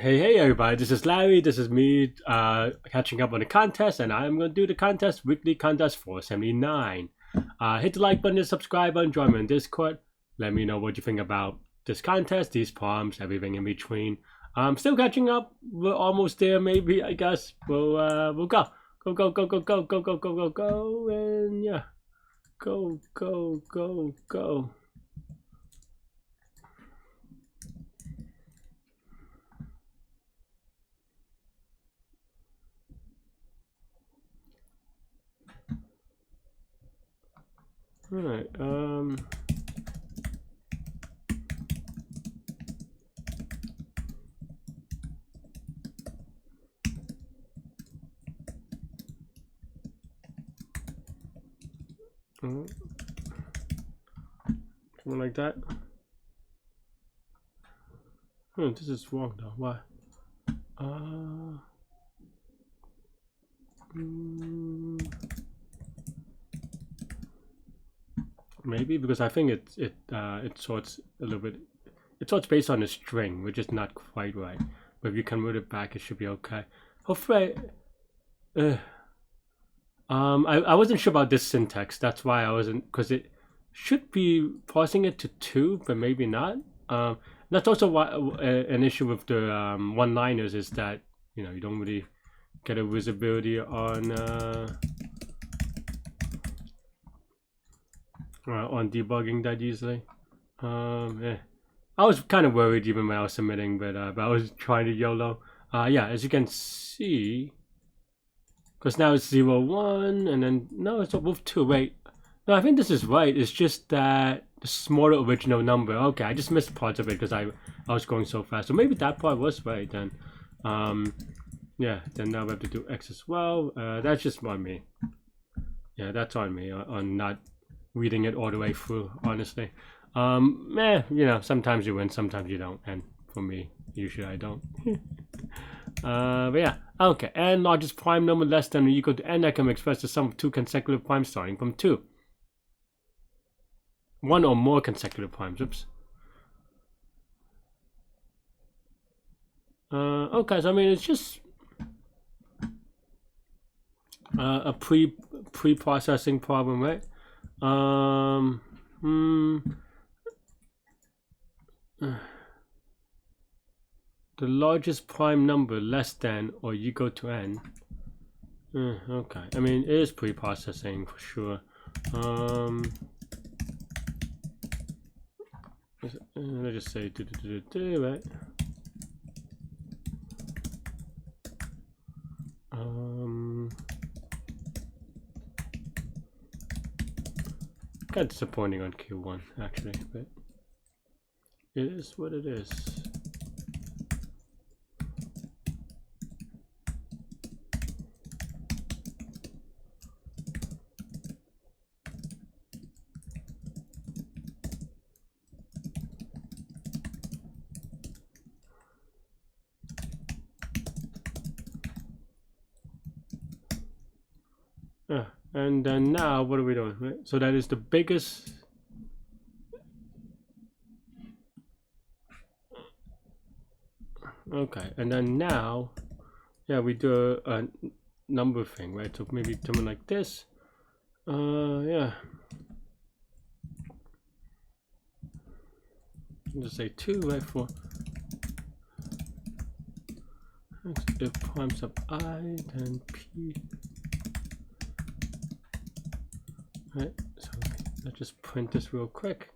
Hey everybody, this is Larry. This is me catching up on the contest, and I'm going to do the contest, weekly contest 479. Hit the like button, the subscribe button, join me on Discord. Let me know what you think about this contest, these poems, everything in between. I'm still catching up. We're almost there, maybe, I guess. We'll go. Go, go, go, go, go, go, go, go, go, go, and yeah. Go, go, go, go. Alright, something like that. This is wrong though. Why? Maybe because I think it sorts a little bit. It sorts based on a string, which is not quite right. But if you convert it back, it should be okay. Hopefully, I wasn't sure about this syntax. That's why I wasn't, because it should be parsing it to 2, but maybe not. That's also why an issue with the one-liners is that you don't really get a visibility on debugging that easily. Yeah. I was kind of worried even when I was submitting, but I was trying to YOLO. Yeah, as you can see, because now it's 0, 1, and then no, it's both 2. Wait, no, I think this is right. It's just that the smaller original number. Okay, I just missed parts of it because I was going so fast. So maybe that part was right then. Yeah, then now we have to do X as well. That's just on me. Yeah, that's on me on not reading it all the way through, honestly. Sometimes you win, sometimes you don't, and for me, usually I don't. But yeah, okay, and largest prime number less than or equal to n that can be expressed as sum of 2 consecutive primes starting from 2. 1 or more consecutive primes, oops. Okay, so I mean, it's just a pre-processing problem, right? The largest prime number less than or equal to n. Okay, I mean, it is pre-processing for sure. Let's just say right? Kind of disappointing on Q1 actually, but it is what it is. And then now what are we doing, right? So that is the biggest. Okay, and then now, yeah, we do a number thing, right? So maybe something like this. Yeah. Just say 2, right? For if prime sub I, then P. Right, so let's just print this real quick.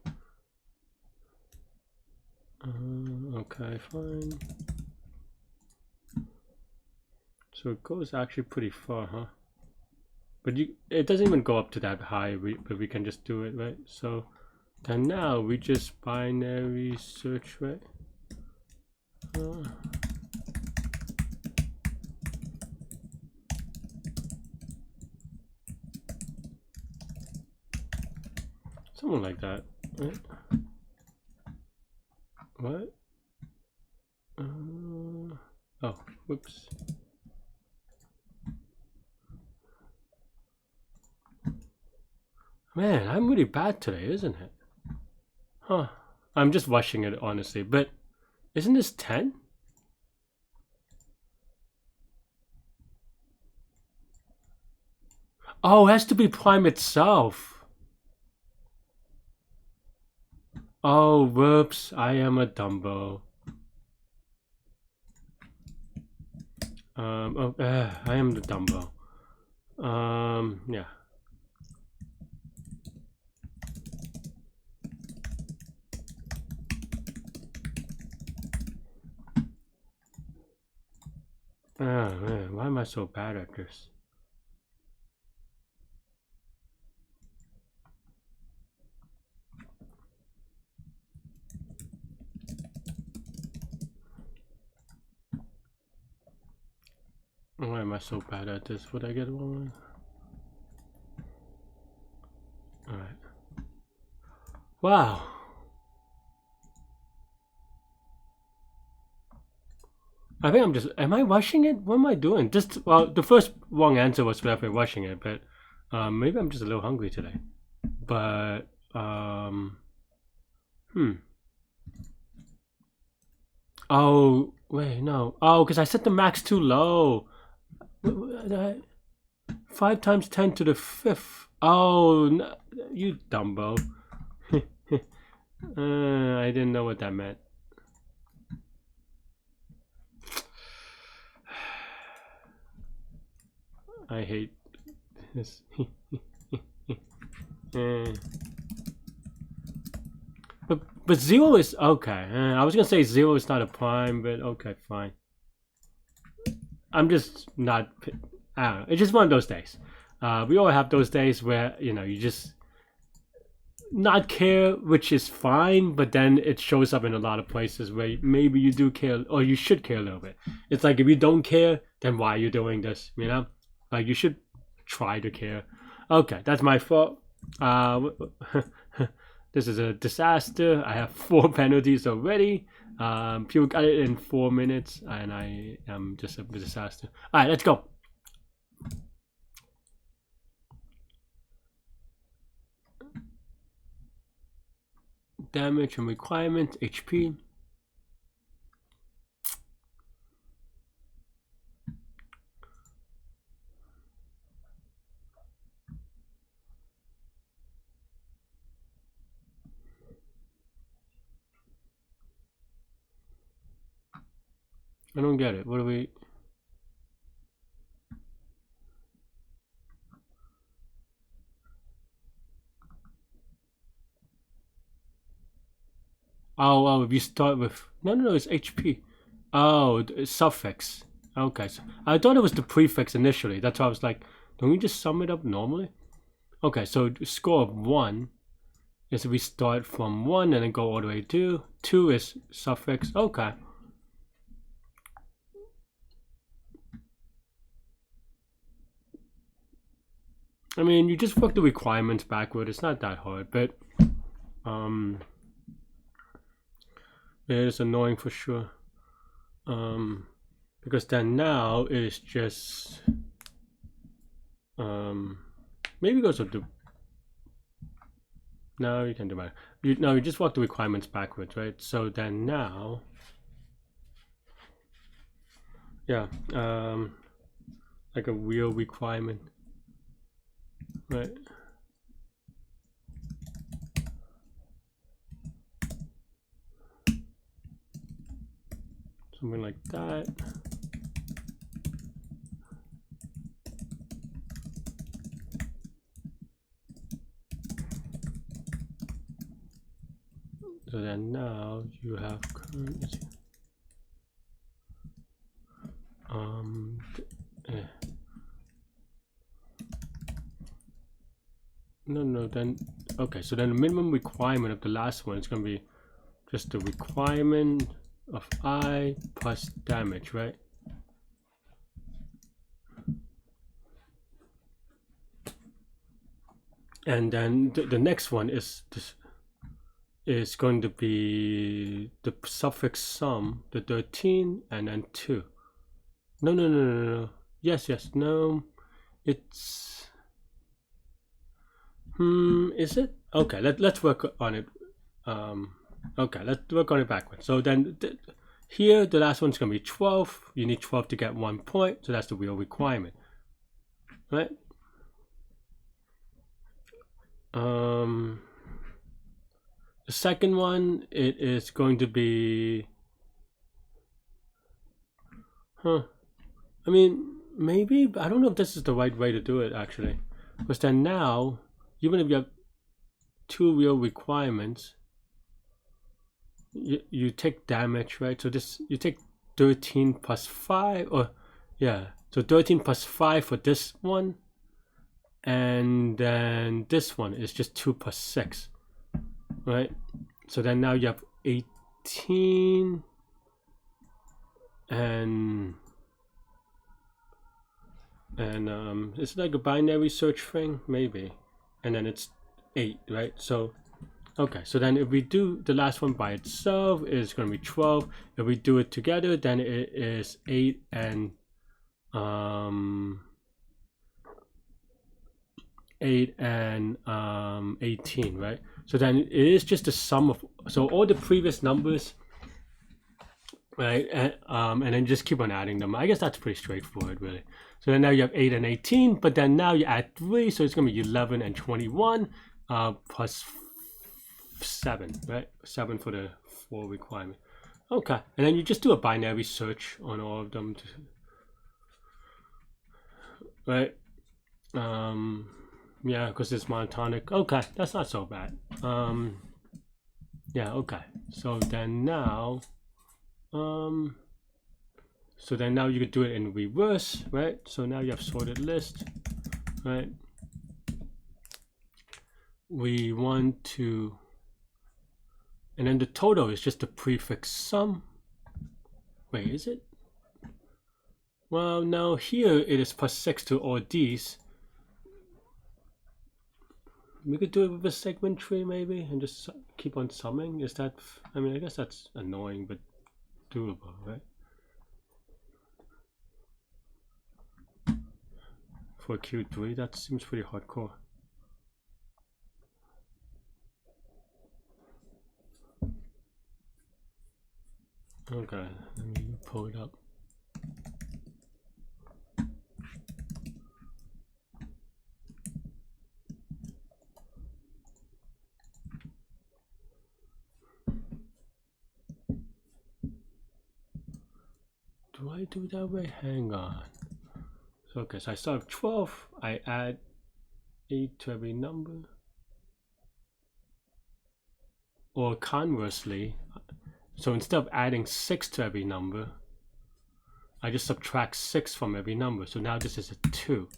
Okay, fine. So it goes actually pretty far, huh? But it doesn't even go up to that high, but we can just do it, right? So then now we just binary search, right? Something like that, right? What? Oh, whoops. Man, I'm really bad today, isn't it? Huh. I'm just rushing it, honestly. But isn't this 10? Oh, it has to be prime itself. Oh, whoops. I am a Dumbo. I am the Dumbo. Yeah. Oh man, why am I so bad at this? Why am I so bad at this? Would I get one? Alright. Wow. I think I'm just, am I rushing it? What am I doing? Just, well, the first wrong answer was definitely rushing it, but maybe I'm just a little hungry today. But, Oh, wait, no. Oh, because I set the max too low. 5 times 10 to the 5th. Oh, no, you Dumbo. I didn't know what that meant. I hate this. But 0 is okay. I was gonna say 0 is not a prime, but okay, fine. I'm just not. I don't know. It's just one of those days. We all have those days where you just not care, which is fine, but then it shows up in a lot of places where maybe you do care, or you should care a little bit. It's like if you don't care, then why are you doing this? Like you should try to care. Okay, that's my fault. This is a disaster. I have 4 penalties already. People got it in 4 minutes, and I am just a disaster. All right, let's go. Damage and requirement, HP. I don't get it. What do we... Oh, if you start with... No, it's HP. Oh, it's suffix. Okay, so I thought it was the prefix initially. That's why I was like, don't we just sum it up normally? Okay, so score of 1 is we start from 1 and then go all the way to 2. 2 is suffix. Okay. I mean, you just work the requirements backward. It's not that hard, but it is annoying for sure. Because then now it's just maybe because of the... No, you can do that. You just walk the requirements backwards, right? So then now, yeah, like a real requirement, right? Something like that. So then now you have currency. No, then okay, so then the minimum requirement of the last one is going to be just the requirement of I plus damage, right? And then the next one is this, is going to be the suffix sum, the 13 and then 2. No. Yes, no. It's is it? Okay, let's work on it. Okay, let's work on it backwards. So then here the last one's gonna be 12. You need 12 to get 1 point, so that's the real requirement, right? The second one, it is going to be, I mean, maybe, I don't know if this is the right way to do it actually, because then now, even if you have two real requirements, you take damage, right? So this, you take 13 plus 5, or yeah, so 13 plus 5 for this one, and then this one is just 2 plus 6, right? So then now you have 18, and it's like a binary search thing, maybe, and then it's 8, right? So okay, so then if we do the last one by itself, it's going to be 12. If we do it together, then it is 8 and 18, right? So then it is just the sum of, so all the previous numbers, right? And then just keep on adding them. I guess that's pretty straightforward, really. So then now you have 8 and 18, but then now you add 3, so it's going to be 11 and 21 plus 7, right? 7 for the 4 requirement. Okay, and then you just do a binary search on all of them, right? Yeah, because it's monotonic. Okay, that's not so bad. Yeah, okay. So then now, you could do it in reverse, right? So now you have sorted list, right? We want to, and then the total is just the prefix sum. Wait, is it? Well, now here it is plus 6 to all these. We could do it with a segment tree maybe, and just keep on summing. Is that, I mean, I guess that's annoying, but doable, right? For Q3, that seems pretty hardcore. Okay, let me pull it up. Do I do that way? Hang on. So, okay, so I start with 12, I add 8 to every number. Or conversely, so instead of adding 6 to every number, I just subtract 6 from every number. So now this is a 2,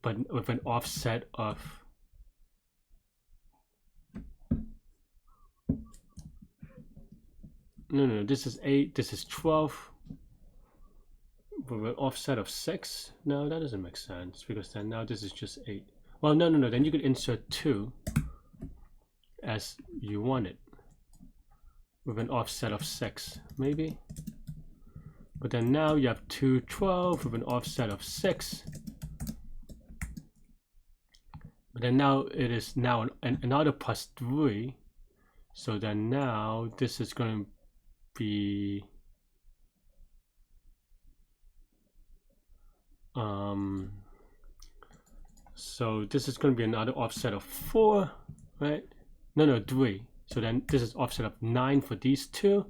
but with an offset of, no, this is 8, this is 12, with an offset of 6. No, that doesn't make sense, because then now this is just 8. Well, no, then you could insert 2 as you want it, with an offset of 6, maybe. But then now you have 2, 12 with an offset of 6. But then now it is now another plus 3. So then now this is going to be so this is going to be another offset of 4, right? No, 3. So then this is offset of 9 for these two,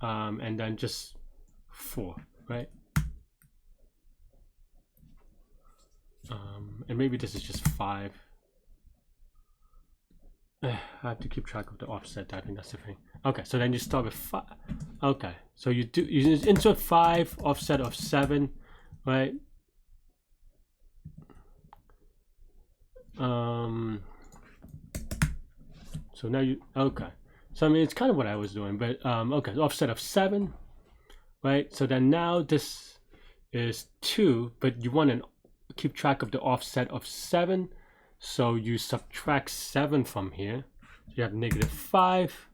and then just 4, right? And maybe this is just 5. I have to keep track of the offset. I think that's the thing. Okay, so then you start with 5. Okay, so you insert 5, offset of 7, right? So now you, okay, so I mean it's kind of what I was doing, but okay, offset of 7, right? So then now this is 2, but you want to keep track of the offset of 7, so you subtract 7 from here. So you have -5.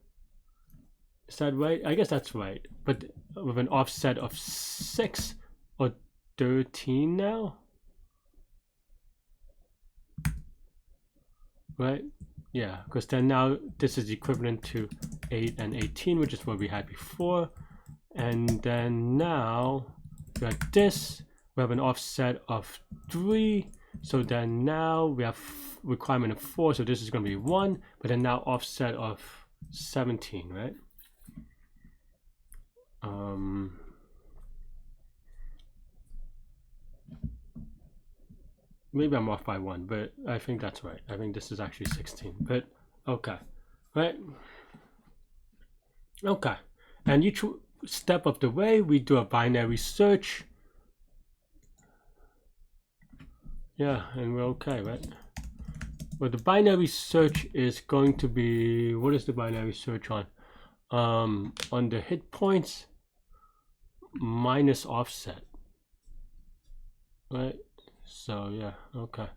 Is that right? I guess that's right, but with an offset of 6 or 13 now, right? Yeah, because then now this is equivalent to 8 and 18, which is what we had before. And then now we have this, we have an offset of 3, So then now we have requirement of 4, so this is going to be 1, but then now offset of 17, right? Maybe I'm off by 1, but I think that's right. I think this is actually 16, but okay, right? Okay, and each step of the way we do a binary search. Yeah, and we're okay, right? Well, the binary search is going to be, what is the binary search on? On the hit points minus offset, right? So yeah, okay.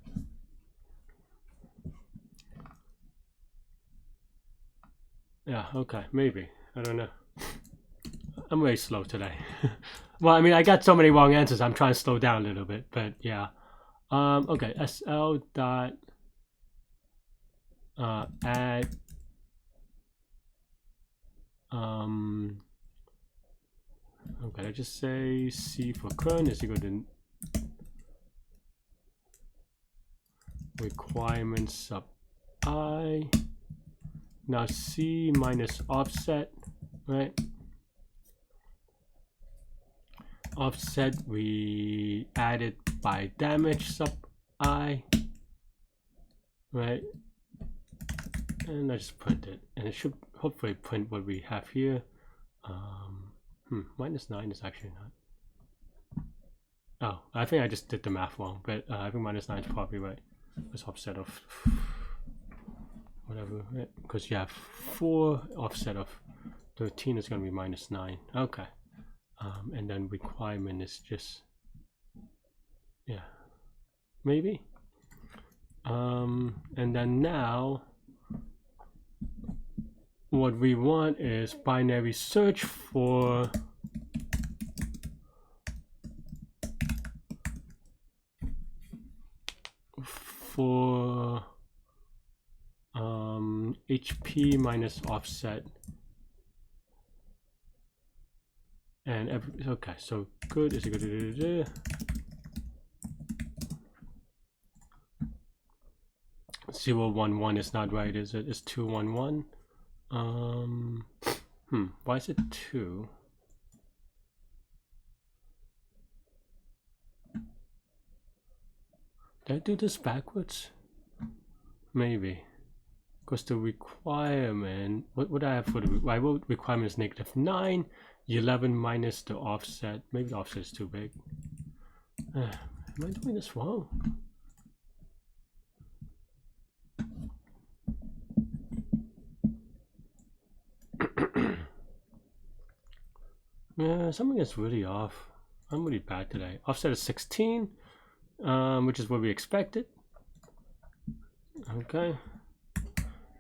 Yeah, okay, maybe. I don't know. I'm very slow today. Well, I mean, I got so many wrong answers. I'm trying to slow down a little bit, but yeah. Okay, SL dot add okay, I just say C for current is equal to requirement sub I. Now C minus offset, right? Offset we added by damage sub I, right? And I just print it, and it should hopefully print what we have here. -9 is actually not. Oh, I think I just did the math wrong, but I think -9 is probably right. It's offset of whatever, right? Because you have 4 offset of 13 is going to be -9. Okay. And then requirement is just, yeah, maybe. And then now what we want is binary search for HP minus offset. And okay, so good is equal to 011 is not right, is it? It's 211. Why is it 2? Did I do this backwards? Maybe. Because the requirement, what would I have for the requirement is -9, 11 minus the offset. Maybe the offset is too big. Am I doing this wrong? Yeah, something is really off. I'm really bad today. Offset is 16, which is what we expected. Okay.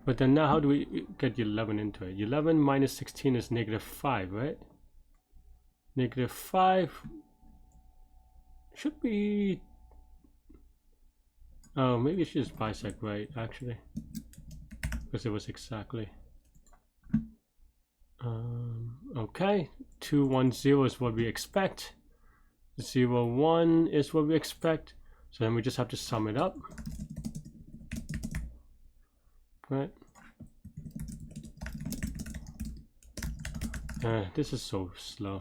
But then now how do we get 11 into it? 11 minus 16 is -5, right? -5 should be... Oh, maybe it's just bisect right, actually. Because it was exactly... okay, 210 is what we expect. 01 is what we expect. So then we just have to sum it up. Right. This is so slow.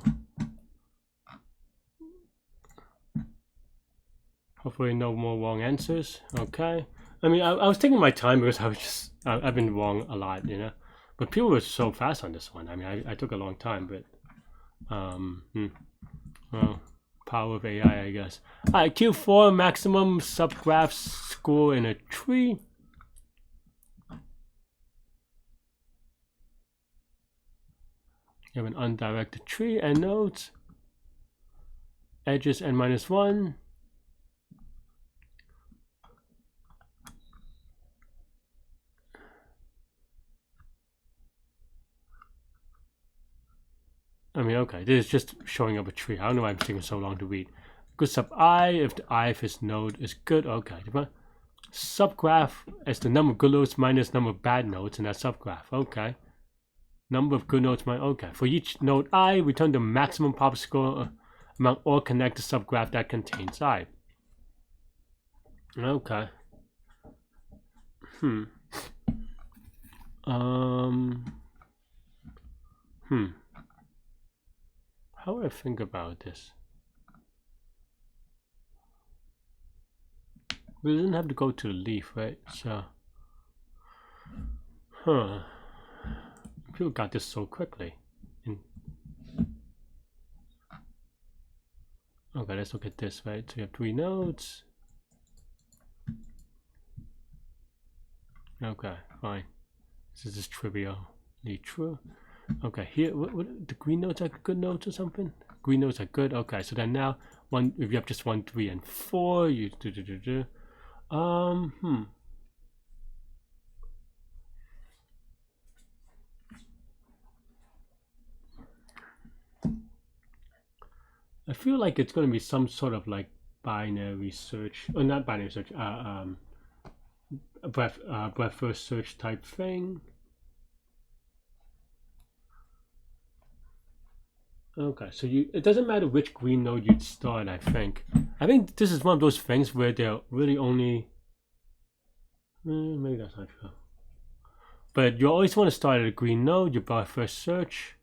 Hopefully no more wrong answers. Okay. I mean, I was taking my time because I've been wrong a lot, you know. But people were so fast on this one. I mean, I took a long time, but well, power of AI, I guess. All right, Q4 maximum subgraph score in a tree. You have an undirected tree and nodes. Edges n-1. I mean, okay, this is just showing up a tree. I don't know why I'm taking so long to read. Good sub I if the I of his node is good. Okay. Subgraph is the number of good nodes minus number of bad nodes in that subgraph. Okay. Number of good nodes minus. Okay. For each node I, return the maximum pop score among all connected subgraph that contains I. Okay. Hmm. Um. Hmm. How do I think about this? We didn't have to go to the leaf, right? So. Huh. People got this so quickly. Okay, let's look at this, right? So you have 3 nodes. Okay, fine. This is just trivially true. Okay, here, what the green nodes are good nodes or something? Green nodes are good. Okay, so then now if you have just 1, 3, and 4, you do. I feel like it's gonna be some sort of like binary search, or not binary search, breadth first search type thing. Okay, so it doesn't matter which green node you'd start. I think this is one of those things where they're really only. Maybe that's not true. But you always want to start at a green node. You buy first search,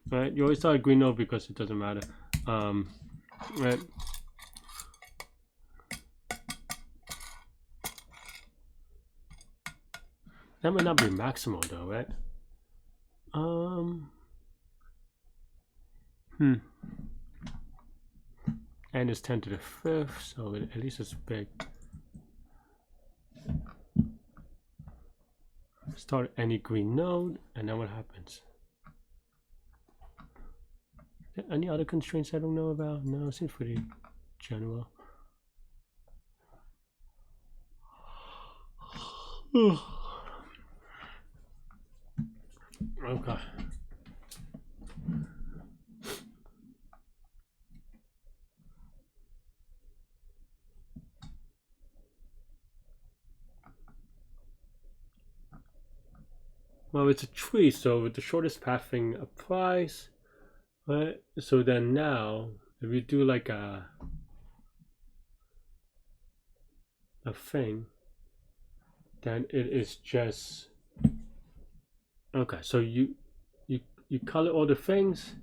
right? You always start at green node because it doesn't matter, right? That might not be maximal though, right? N is 10 to the 5th, so at least it's big. Start any green node, and then what happens? Any other constraints I don't know about? No, it seems pretty general. Okay. Well, it's a tree, so the shortest path thing applies, right? So then now, if we do like a thing, then it is just okay. So you color all the things.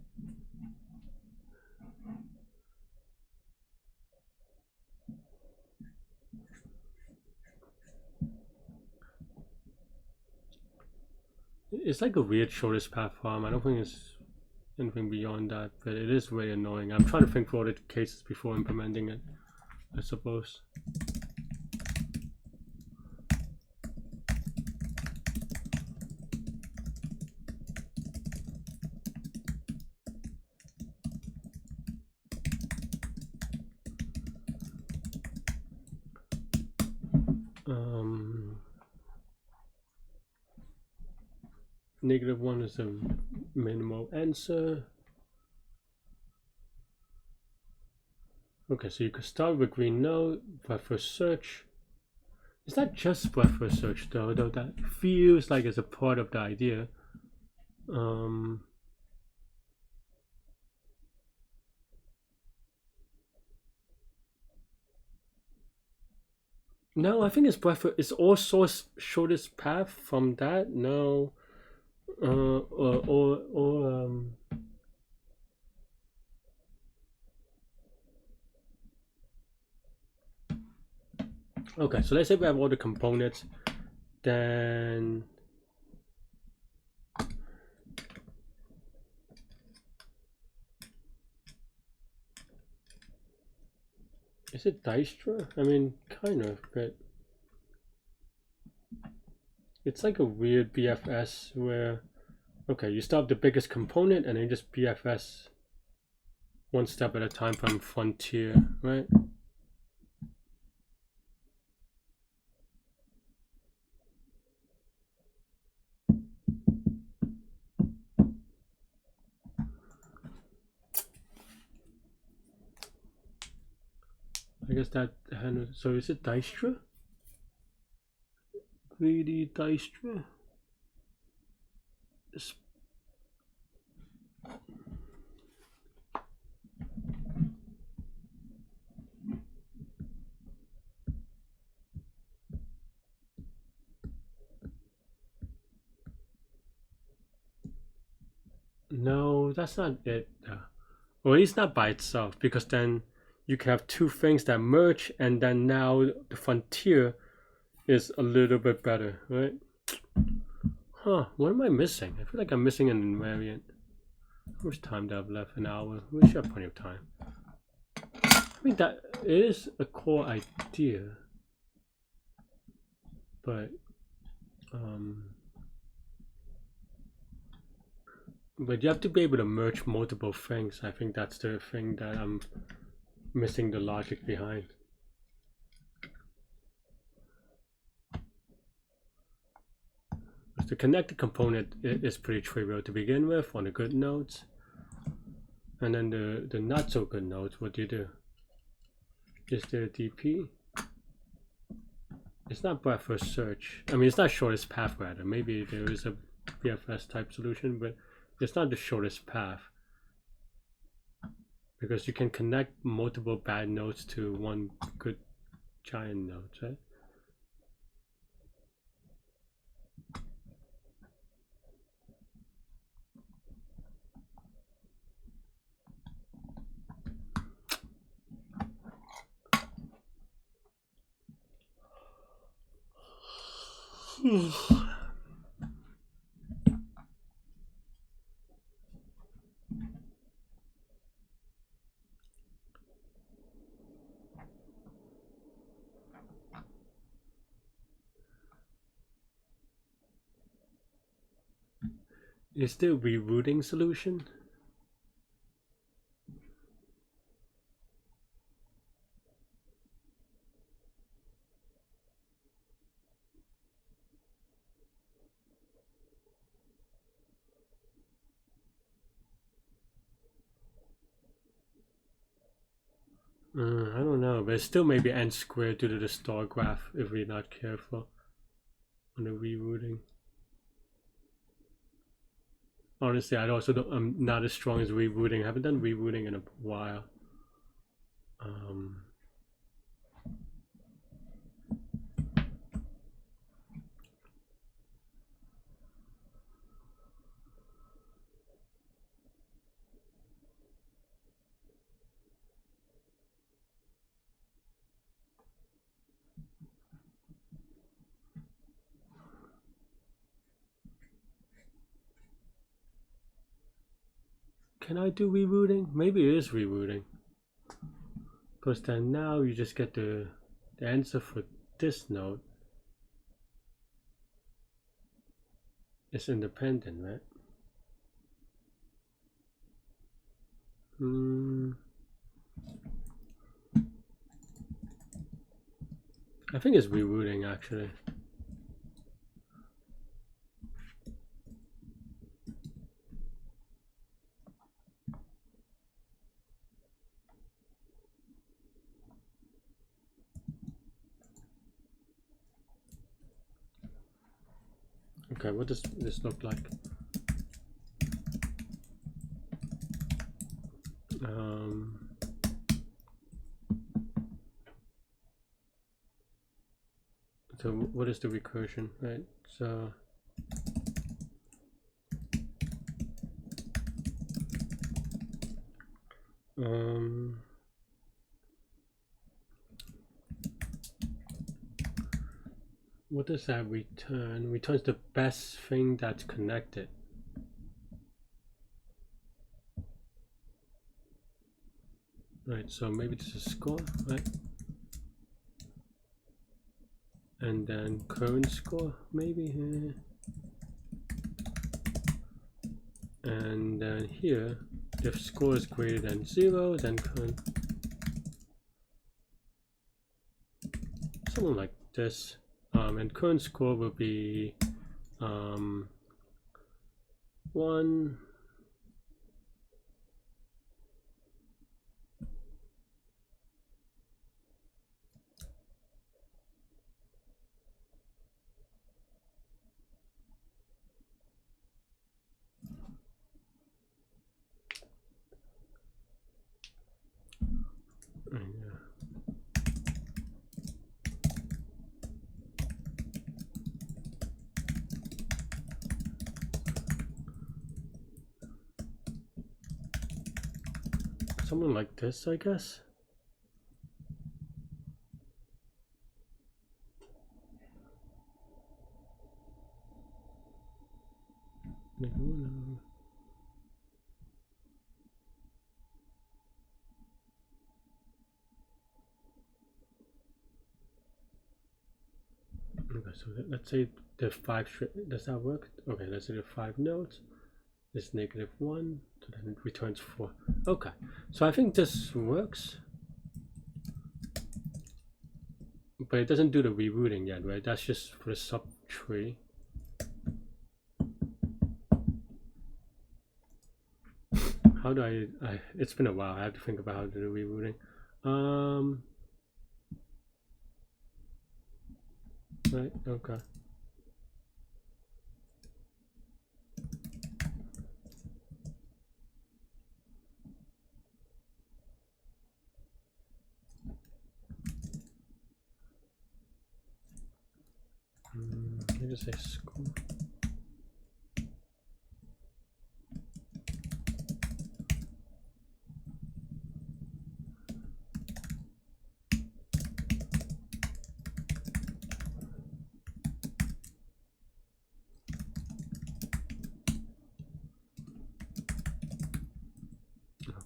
It's like a weird shortest path farm. I don't think it's anything beyond that, but it is very annoying. I'm trying to think for all the cases before implementing it, I suppose. -1 is a minimal answer. Okay, so you could start with green node, breadth first search. It's not just breadth first search though that feels like it's a part of the idea. No, I think it's breadth. It's all source shortest path from that. No, okay, so let's say we have all the components, then is it Dijkstra? I mean, kind of, but it's like a weird BFS where, okay, you start with the biggest component and then just BFS one step at a time from frontier, right? I guess that so is it Dijkstra? Greedy Dijkstra? No, that's not it. Well, at least not by itself, because then you can have two things that merge, and then now the frontier is a little bit better, right? Huh, what am I missing? I feel like I'm missing an invariant. How much time do I have left? An hour? We should have plenty of time. I mean, that is a core idea, but you have to be able to merge multiple things. I think that's the thing that I'm missing the logic behind. The connected component is pretty trivial to begin with on the good nodes. And then the not so good nodes, what do you do? Is there a DP? It's not breadth first search. I mean, it's not shortest path rather. Maybe there is a BFS type solution, but it's not the shortest path. Because you can connect multiple bad nodes to one good giant node, right? Is there a rerouting solution? I don't know, but it still may be n squared due to the star graph if we're not careful on the rerouting. Honestly, I'm not as strong as rerouting. I haven't done rerouting in a while. Can I do rerouting? Maybe it is rerouting. Because then now you just get the answer for this node. It's independent, right? I think it's rerouting actually. Okay, what does this look like? So what is the recursion, right? So what does that return? Returns the best thing that's connected. Right, so maybe this is score, right? And then current score, maybe here. And then here, if score is greater than 0, then current. Something like this. And current score will be 1. something like this, I guess. Okay, so let's say the 5, does that work? Okay, let's say the 5 nodes is -1, so then it returns 4. Okay, so I think this works, but it doesn't do the rerouting yet, right? That's just for the subtree. How do I it's been a while, I have to think about how to do the rerouting. Right, okay. Let me just say score.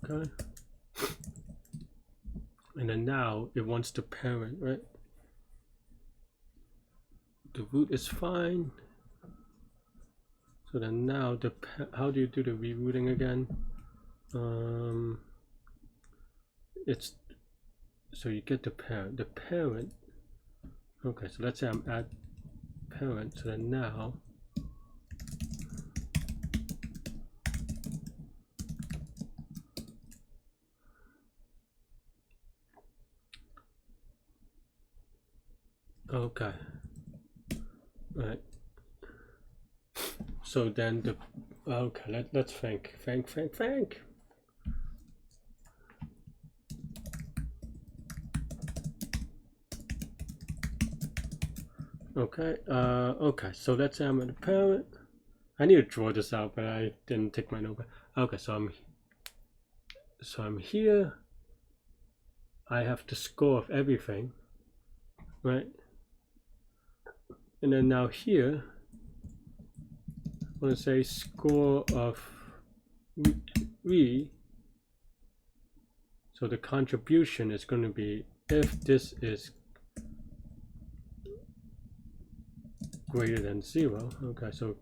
Okay. And then now it wants the parent, right? The root is fine. So then now how do you do the rerouting again? It's so you get the parent. The parent. Okay, so let's say I'm at parent. So then now okay. Right. So then the okay, let's think. Okay, okay, so let's say I'm at the parent. I need to draw this out, but I didn't take my notebook. Okay, so I'm here. I have the score of everything, right? And then now here, I'm going to say score of we. So the contribution is going to be if this is greater than 0. Okay, so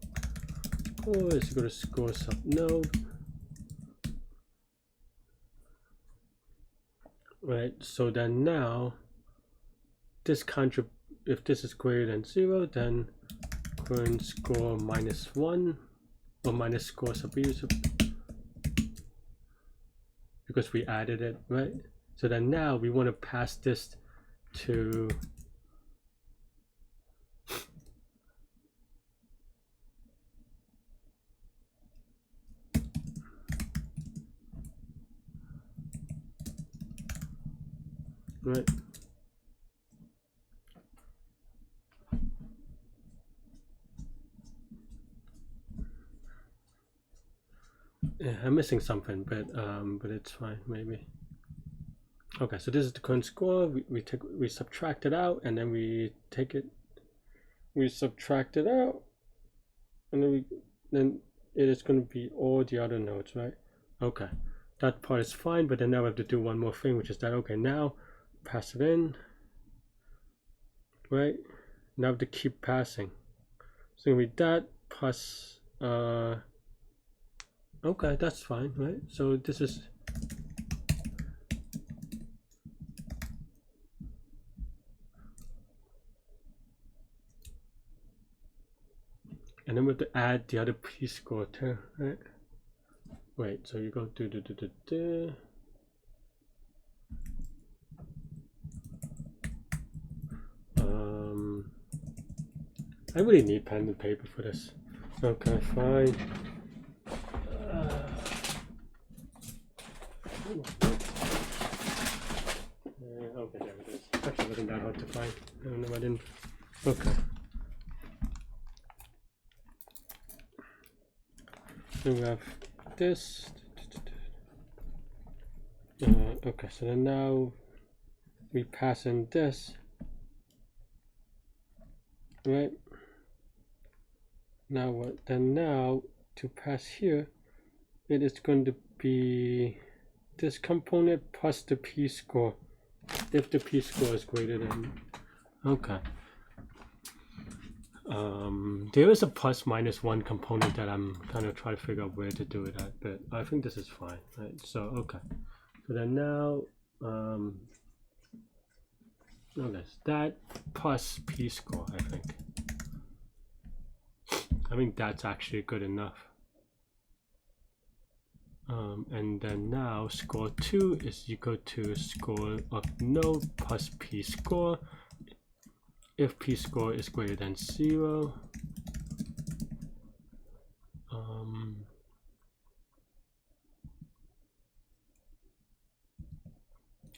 score is equal to score sub node. Right, so then now this if this is greater than 0, then current score -1 or minus score sub user because we added it, right? So then now we want to pass this to right. Yeah, I'm missing something, but it's fine, maybe. Okay, so this is the current score. We subtract it out, and then we subtract it out, and then it is going to be all the other nodes, right? Okay, that part is fine, but then now we have to do one more thing, which is that okay, now pass it in, right? Now we have to keep passing. So with that plus okay, that's fine, right? So this is and then we have to add the other p-score too, right? Wait, so you go do. I really need pen and paper for this. Okay, fine. Okay, there it is. Actually, wasn't that hard to find. No, I didn't. Okay. So we have this. Okay, so then now we pass in this, right? Now what? Then now to pass here, it is going to be this component plus the p-score, if the p-score is greater than, okay. There is a plus minus one component that I'm kind of trying to figure out where to do it at, but I think this is fine, right? So, okay. So then now, okay, that plus p-score, I think that's actually good enough. And then now score 2 is equal to score of node plus p-score. If p-score is greater than 0,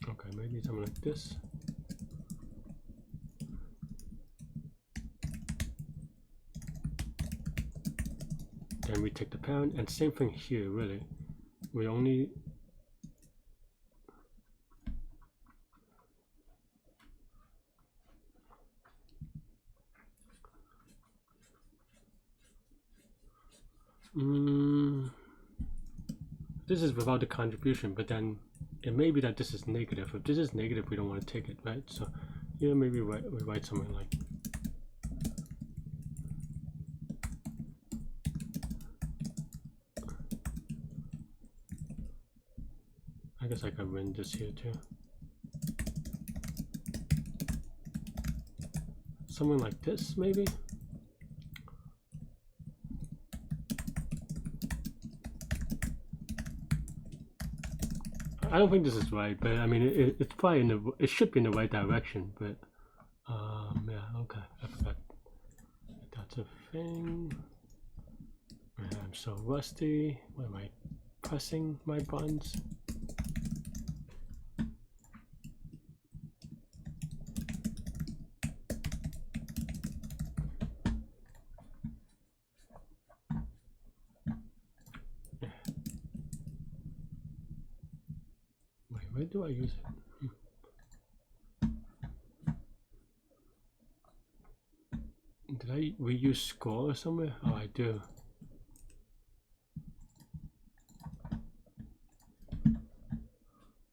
okay, maybe something like this. Then we take the parent, and same thing here, really. We only this is without the contribution, but then it may be that this is negative. If this is negative, we don't want to take it, right? So here maybe we write something like I guess I can run this here too. Something like this, maybe. I don't think this is right, but I mean, it's probably in the, it should be in the right direction, but yeah, okay, I forgot. That's a thing. I'm so rusty. Why am I pressing my buttons? Where do I use it? Did I reuse score somewhere? Oh, I do.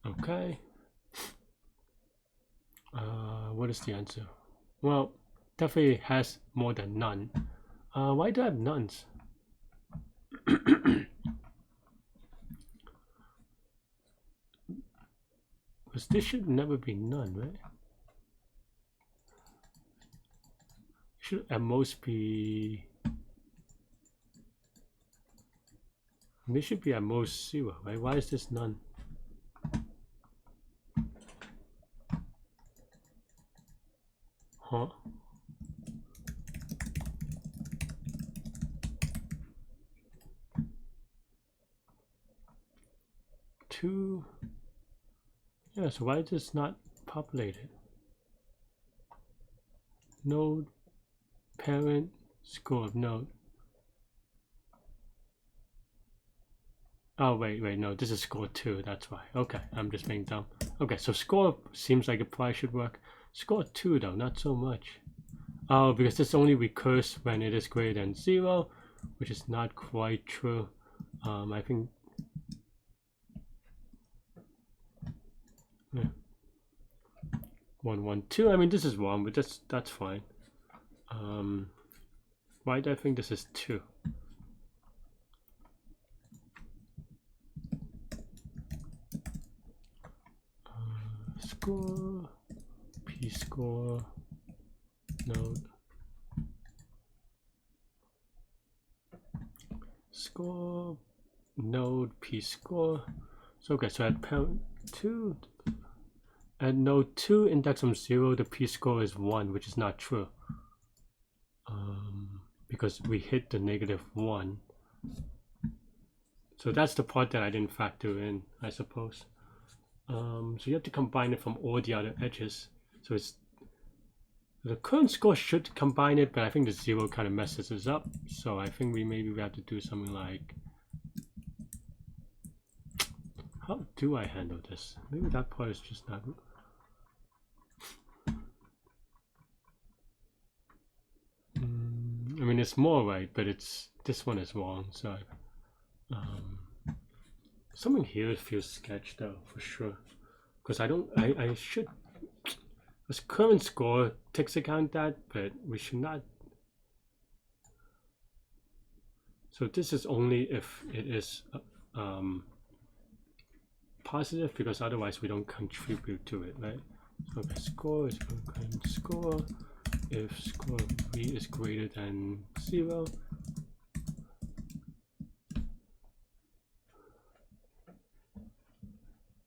Okay. What is the answer? Well, definitely has more than none. Why do I have nuns? Because this should never be none, right? Should at most be. This should be at most 0, right? Why is this none? Huh? Two. Yeah, so why is this not populated? Node, parent, score of node. Oh, wait, no, this is score 2, that's why. Okay, I'm just being dumb. Okay, so score seems like it probably should work. Score 2 though, not so much. Oh, because this only recurs when it is greater than 0, which is not quite true. I think. Yeah. 1, 1, 2. I mean, this is wrong, but that's fine. Why do I think this is 2? Score, p-score, node, score, node, p-score. So okay, so at parent 2, at node 2, index from 0, the p-score is 1, which is not true. Because we hit the -1. So that's the part that I didn't factor in, I suppose. So you have to combine it from all the other edges. So it's the current score should combine it, but I think the 0 kind of messes us up. So I think maybe we have to do something like, How do I handle this? Maybe that part is just not. I mean, it's more right, but this one is wrong. So, something here feels sketched though for sure, because I should. This current score takes account that, but we should not. So this is only if it is positive, because otherwise we don't contribute to it, right? So the score is current score. If score v is greater than 0,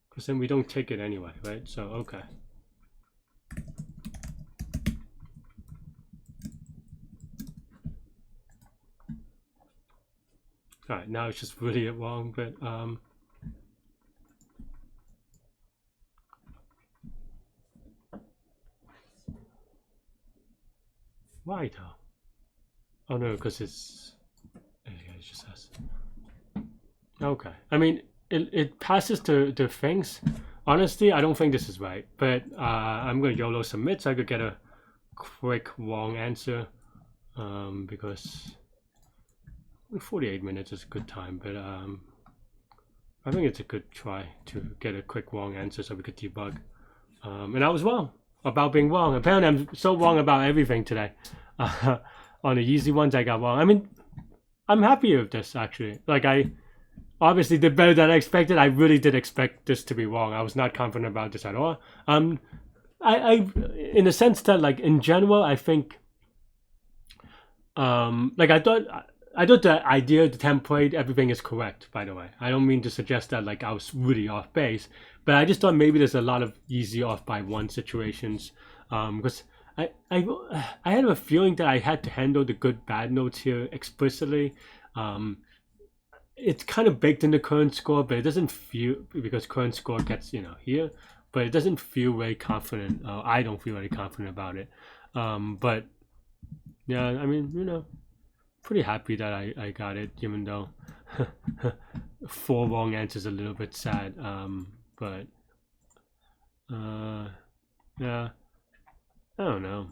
because then we don't take it anyway, right? So okay. All right, now it's just really wrong, but why though? Oh no, because it's just us. Okay, I mean it passes the things. Honestly, I don't think this is right, but I'm gonna YOLO submit so I could get a quick wrong answer, because 48 minutes is a good time, but I think it's a good try to get a quick wrong answer so we could debug. And I was wrong about being wrong. Apparently I'm so wrong about everything today. On the easy ones I got wrong. I mean, I'm happy with this actually. Like, I obviously did better than I expected. I really did expect this to be wrong. I was not confident about this at all. I in the sense that, like, in general, I think like I thought the idea, the template, everything is correct, by the way. I don't mean to suggest that like I was really off base, but I just thought maybe there's a lot of easy off by one situations, because I had a feeling that I had to handle the good bad notes here explicitly. It's kind of baked in the current score, but it doesn't feel, because current score gets, you know, here, but it doesn't feel very confident. I don't feel very confident about it. But yeah, I mean, you know, pretty happy that I got it, even though 4 wrong answers a little bit sad. But yeah, I don't know.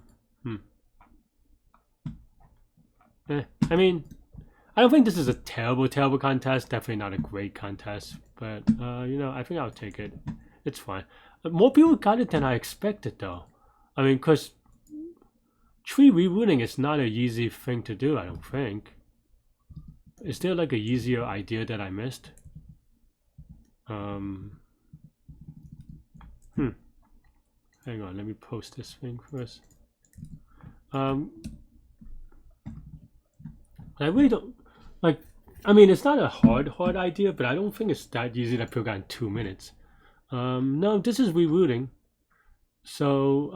I mean, I don't think this is a terrible contest. Definitely not a great contest, but you know, I think I'll take it. It's fine. More people got it than I expected, though. I mean, because tree rerouting is not an easy thing to do, I don't think. Is there like a easier idea that I missed? Hang on, let me post this thing first. I really don't like. I mean, it's not a hard idea, but I don't think it's that easy that people got in 2 minutes. No, this is rerouting. So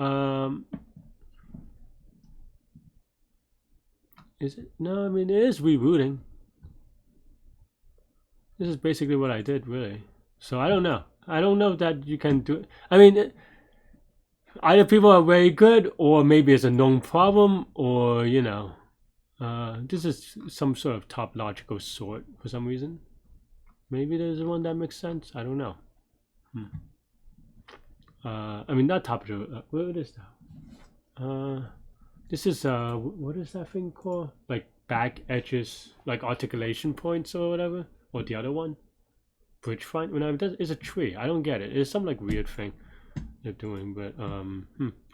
is it? No, I mean, it is rerouting. This is basically what I did, really. So I don't know. I don't know that you can do it. I mean, either people are very good, or maybe it's a known problem, or, you know, this is some sort of topological sort for some reason. Maybe there's one that makes sense. I don't know. I mean, not topological. What is that? This is what is that thing called? Like back edges, like articulation points or whatever, or the other one, bridge front. When it's a tree. I don't get it. It's some like weird thing they're doing, but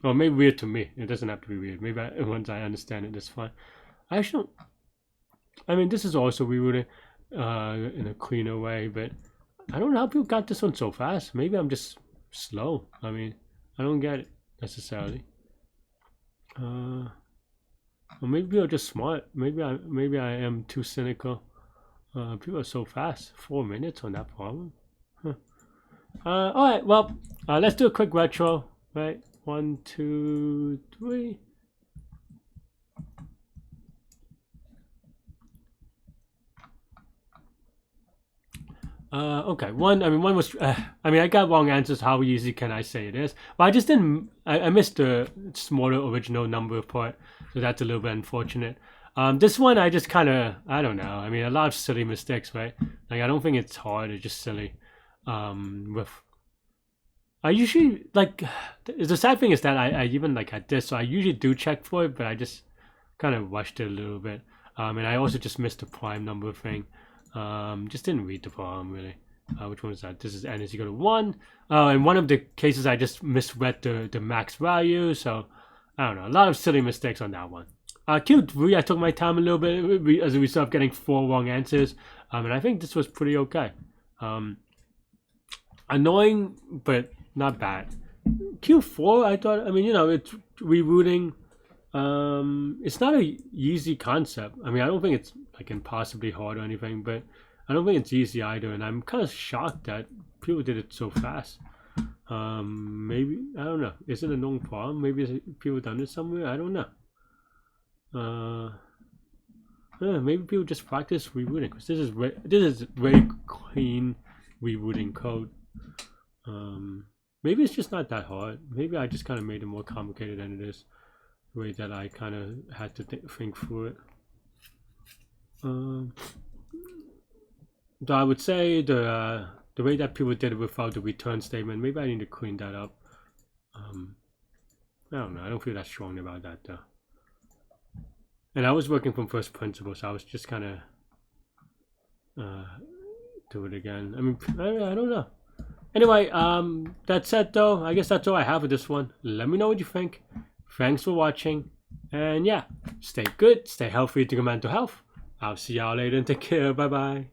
or maybe weird to me. It doesn't have to be weird. Maybe once I understand it, that's fine. I actually don't. I mean, this is also rerouting in a cleaner way, but I don't know how people got this one so fast. Maybe I'm just slow. I mean, I don't get it necessarily. Or maybe people are just smart. Maybe I am too cynical. People are so fast. 4 minutes on that problem. All right. Well, let's do a quick retro. Right. 1, 2, 3. Okay, one was, I mean, I got wrong answers. How easy can I say it is? But I just didn't, I missed the smaller original number part, so that's a little bit unfortunate. This one, I just kind of, I don't know. I mean, a lot of silly mistakes, right? Like, I don't think it's hard, it's just silly. with I usually like the sad thing is that I even like had this, so I usually do check for it, but I just kind of rushed it a little bit. And I also just missed the prime number thing. Just didn't read the problem really. Which one is that? This is n is equal to 1. In one of the cases I just misread the max value, so I don't know. A lot of silly mistakes on that one. Q3, I took my time a little bit as a result of getting 4 wrong answers. And I think this was pretty okay. Annoying, but not bad. Q4, I thought, I mean, you know, it's rerouting. It's not a easy concept. I mean, I don't think it's like impossibly hard or anything, but I don't think it's easy either. And I'm kind of shocked that people did it so fast. Maybe, I don't know. Is it a known problem? Maybe people done it somewhere? I don't know. Maybe people just practice rerouting because this is very clean rerouting code. Maybe it's just not that hard. Maybe I just kind of made it more complicated than it is. The way that I kind of had to think through it. So I would say the way that people did it without the return statement, maybe I need to clean that up. I don't know. I don't feel that strong about that though. And I was working from first principles, so I was just kind of do it again. I mean, I don't know. Anyway, that said though, I guess that's all I have for this one. Let me know what you think. Thanks for watching. And yeah, stay good, stay healthy, to your mental health. I'll see y'all later and take care. Bye bye.